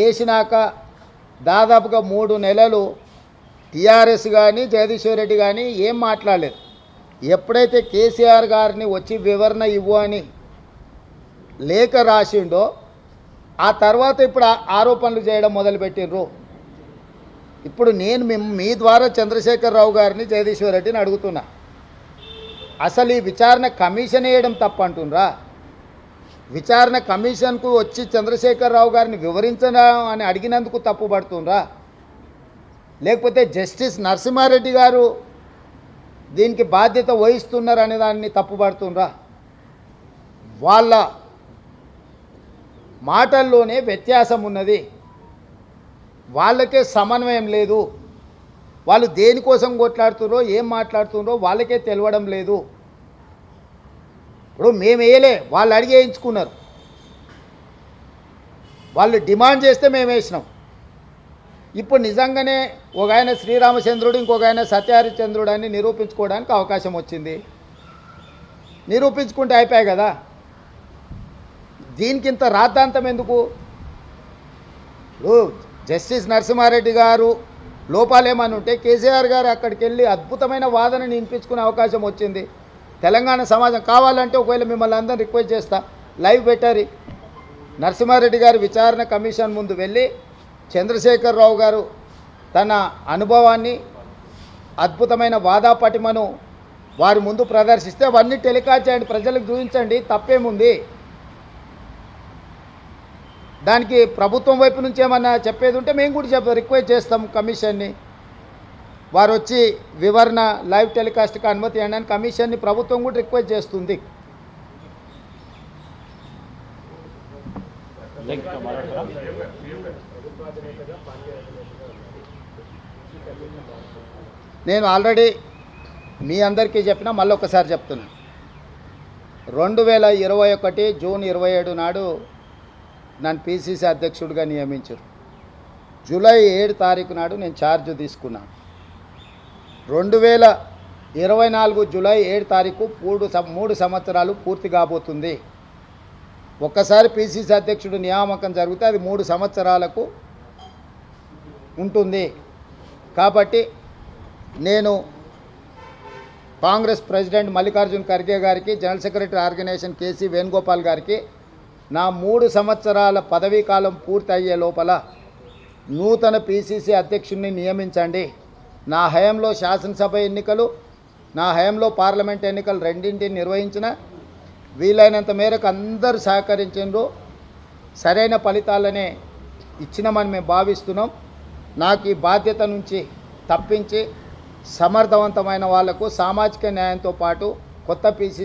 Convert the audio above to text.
వేసినాక దాదాపుగా 3 నెలలు టీఆర్ఎస్ కానీ జగదీశ్వర్ రెడ్డి కానీ ఏం మాట్లాడలేదు. ఎప్పుడైతే కేసీఆర్ గారిని వచ్చి వివరణ ఇవ్వు అని లేఖ రాసిండో ఆ తర్వాత ఇప్పుడు ఆరోపణలు చేయడం మొదలుపెట్టిండ్రు. ఇప్పుడు నేను మీ ద్వారా చంద్రశేఖరరావు గారిని జగదీశ్వర్ రెడ్డిని అడుగుతున్నా, అసలు ఈ విచారణ కమిషన్ వేయడం తప్పంటుండ్రా? విచారణ కమిషన్కు వచ్చి చంద్రశేఖరరావు గారిని వివరించడం అని అడిగినందుకు తప్పు పడుతుండ్రా? లేకపోతే జస్టిస్ నరసింహారెడ్డి గారు దీనికి బాధ్యత వహిస్తున్నారు అనే దాన్ని తప్పు పడుతుండ్రా? వాళ్ళ మాటల్లోనే వ్యత్యాసం ఉన్నది, వాళ్ళకే సమన్వయం లేదు. వాళ్ళు దేనికోసం కొట్లాడుతున్నారో ఏం మాట్లాడుతున్నారో వాళ్ళకే తెలవడం లేదు. ఇప్పుడు మేము వేయలే, వాళ్ళు అడిగి వేయించుకున్నారు. వాళ్ళు డిమాండ్ చేస్తే మేము వేసినాం. ఇప్పుడు నిజంగానే ఒక ఆయన శ్రీరామచంద్రుడు, ఇంకొక ఆయన సత్యహరిచంద్రుడు అని నిరూపించుకోవడానికి అవకాశం వచ్చింది. నిరూపించుకుంటే అయిపోయాయి కదా. దీనికి ఇంత రాద్ధాంతం ఎందుకు? ఇప్పుడు జస్టిస్ నరసింహారెడ్డి గారు లోపాలేమని ఉంటే కేసీఆర్ గారు అక్కడికి వెళ్ళి అద్భుతమైన వాదనని వినిపించుకునే అవకాశం వచ్చింది. తెలంగాణ సమాజం కావాలంటే ఒకవేళ మిమ్మల్ని అందరూ రిక్వెస్ట్ చేస్తా, లైవ్ పెట్టారు. నరసింహారెడ్డి గారు విచారణ కమిషన్ ముందు వెళ్ళి చంద్రశేఖరరావు గారు తన అనుభవాన్ని అద్భుతమైన వాదాపటిమను వారి ముందు ప్రదర్శిస్తే అవన్నీ టెలికాస్ట్ చేయండి, ప్రజలకు చూపించండి, తప్పేముంది? దానికి ప్రభుత్వం వైపు నుంచి ఏమన్నా చెప్పేది ఉంటే మేము కూడా రిక్వెస్ట్ చేస్తాం కమిషన్ని. వారు వచ్చి వివరణ లైవ్ టెలికాస్ట్కి అనుమతి ఇవ్వడానికి కమిషన్ని ప్రభుత్వం కూడా రిక్వెస్ట్ చేస్తుంది. నేను ఆల్రెడీ మీ అందరికీ చెప్పినా మళ్ళీ ఒకసారి చెప్తున్నా. 2021 జూన్ 27 నాడు నన్ను పిసిసి అధ్యక్షుడిగా నియమించారు. జూలై 7 తారీఖు నాడు నేను ఛార్జ్ తీసుకున్నాను. 2024 జూలై 7 తారీఖు 3 సంవత్సరాలు పూర్తి కాబోతుంది. ఒక్కసారి పిసిసి అధ్యక్షుడు నియామకం జరిగితే అది 3 సంవత్సరాలకు ఉంటుంది. కాబట్టి నేను కాంగ్రెస్ ప్రెసిడెంట్ మల్లికార్జున్ ఖర్గే గారికి, general secretary organization KC Venugopal గారికి నా 3 సంవత్సరాల పదవీ కాలం పూర్తి అయ్యే లోపల నూతన పిసిసి అధ్యక్షుడిని నియమించండి. నా హయాంలో శాసనసభ ఎన్నికలు, నా హయాంలో పార్లమెంట్ ఎన్నికలు రెండింటిని నిర్వహించిన వీలైనంత మేరకు అందరూ సహకరించిండ్రు. సరైన ఫలితాలనే ఇచ్చినామని మేము భావిస్తున్నాం. నాకు ఈ బాధ్యత నుంచి తప్పించి సమర్థవంతమైన వాళ్లకు సామాజిక న్యాయంతో పాటు కొత్త పిసిసి